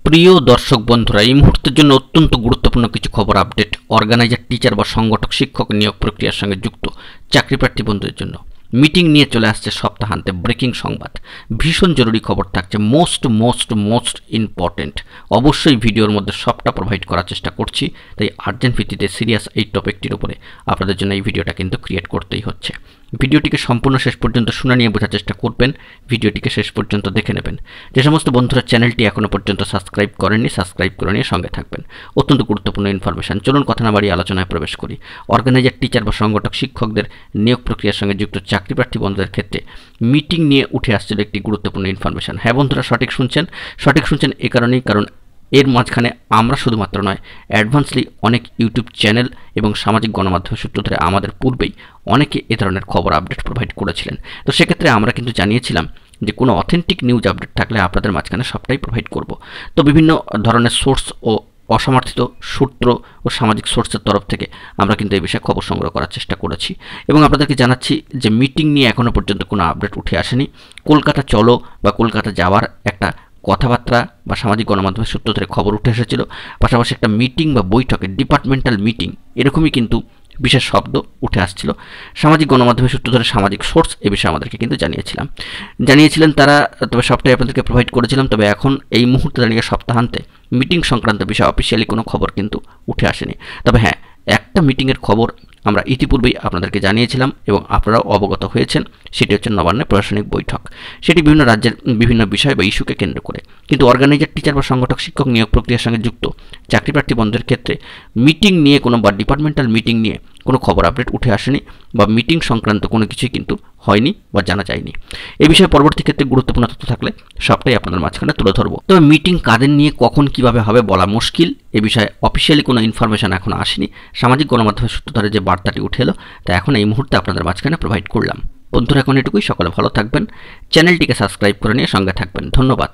প্রিয় দর্শক বন্ধুরা, এই মুহূর্তের জন্য অত্যন্ত গুরুত্বপূর্ণ কিছু খবর আপডেট অর্গানাইজার, টিচার বা সংগঠক শিক্ষক নিয়োগ প্রক্রিয়ার সঙ্গে যুক্ত চাকরিপ্রার্থী বন্ধুদের জন্য মিটিং নিয়ে চলে আসছে সপ্তাহান্তে ব্রেকিং সংবাদ। ভীষণ জরুরি খবর থাকছে, মোস্ট ইম্পর্টেন্ট। অবশ্যই ভিডিওর মধ্যে সবটা প্রোভাইড করার চেষ্টা করছি, তাই আর্জেন্ট ভিত্তিতে সিরিয়াস এই টপিকটির উপরে আপনাদের জন্য এই ভিডিওটা কিন্তু ক্রিয়েট করতেই হচ্ছে। ভিডিওটিকে সম্পূর্ণ শেষ পর্যন্ত শুনে নিয়ে বোঝার চেষ্টা করবেন, ভিডিওটিকে শেষ পর্যন্ত দেখে নেবেন। যে সমস্ত বন্ধুরা চ্যানেলটি এখনও পর্যন্ত সাবস্ক্রাইব করেননি, সাবস্ক্রাইব করে নিয়ে সঙ্গে থাকবেন। অত্যন্ত গুরুত্বপূর্ণ ইনফরমেশন। চলুন কথা না বাড়িয়ে আলোচনায় প্রবেশ করি। অর্গানাইজার, টিচার বা সংগঠক শিক্ষকদের নিয়োগ প্রক্রিয়ার সঙ্গে যুক্ত চাকরিপ্রার্থী বন্ধুদের ক্ষেত্রে মিটিং নিয়ে উঠে আসছিল একটি গুরুত্বপূর্ণ ইনফরমেশন। হ্যাঁ বন্ধুরা, সঠিক শুনছেন এ কারণেই, কারণ এর মাঝখানে আমরা শুধুমাত্র নয়, অ্যাডভান্সলি অনেক ইউটিউব চ্যানেল এবং সামাজিক গণমাধ্যমের সূত্র ধরে আমাদের পূর্বেই অনেকে এ ধরনের খবর আপডেট প্রোভাইড করেছিলেন। তো সেক্ষেত্রে আমরা কিন্তু জানিয়েছিলাম যে কোনো অথেন্টিক নিউজ আপডেট থাকলে আপনাদের মাঝখানে সবটাই প্রোভাইড করব। তো বিভিন্ন ধরনের সোর্স ও অসমর্থিত সূত্র ও সামাজিক সোর্সের তরফ থেকে আমরা কিন্তু এই বিষয়ে খবর সংগ্রহ করার চেষ্টা করেছি এবং আপনাদেরকে জানাচ্ছি যে মিটিং নিয়ে এখনও পর্যন্ত কোনো আপডেট উঠে আসেনি। কলকাতা চলো বা কলকাতা যাওয়ার একটা কথাবার্তা বা সামাজিক গণমাধ্যমের সূত্র ধরে খবর উঠে এসেছিল, পাশাপাশি একটা মিটিং বা বৈঠকে ডিপার্টমেন্টাল মিটিং এরকমই কিন্তু বিশেষ শব্দ উঠে আসছিল। সামাজিক গণমাধ্যমের সূত্র ধরে সামাজিক সোর্স এ বিষয়ে আমাদেরকে কিন্তু জানিয়েছিলেন তারা, তবে সবটাই আপনাদেরকে প্রোভাইড করেছিলাম। তবে এখন এই মুহূর্তে দাঁড়িয়ে সপ্তাহান্তে মিটিং সংক্রান্ত বিষয়ে অফিসিয়ালি কোনো খবর কিন্তু উঠে আসেনি। তবে হ্যাঁ, একটা মিটিংয়ের খবর আমরা ইতিপূর্বেই আপনাদেরকে জানিয়েছিলাম এবং আপনারাও অবগত হয়েছেন। সেটি হচ্ছে নবান্নের প্রশাসনিক বৈঠক। সেটি বিভিন্ন রাজ্যের বিভিন্ন বিষয় বা ইস্যুকে কেন্দ্র করে। কিন্তু অর্গানাইজার, টিচার বা সংগঠক শিক্ষক নিয়োগ প্রক্রিয়ার সঙ্গে যুক্ত চাকরিপ্রার্থী বন্ধুদের ক্ষেত্রে মিটিং নিয়ে কোনো বা ডিপার্টমেন্টাল মিটিং নিয়ে কোনো খবর আপডেট উঠে আসেনি বা মিটিং সংক্রান্ত কোনো কিছুই কিন্তু হয়নি বা জানা যায়নি। এই বিষয়ে পরবর্তী ক্ষেত্রে গুরুত্বপূর্ণ তথ্য থাকলে সবটাই আপনাদের মাঝখানে তুলে ধরবো। তবে মিটিং কাদের নিয়ে কখন কিভাবে হবে বলা মুশকিল। এ বিষয়ে অফিসিয়ালি কোনো ইনফরমেশন এখন আসেনি। সামাজিক গণমাধ্যমের সূত্র ধরে যে বার্তাটি উঠে এলো তা এখন এই মুহূর্তে আপনাদের মাঝখানে প্রোভাইড করলাম। বন্ধুরা, এখন এটুকুই। সকলে ভালো থাকবেন, চ্যানেলটিকে সাবস্ক্রাইব করে নিয়ে সঙ্গে থাকবেন। ধন্যবাদ।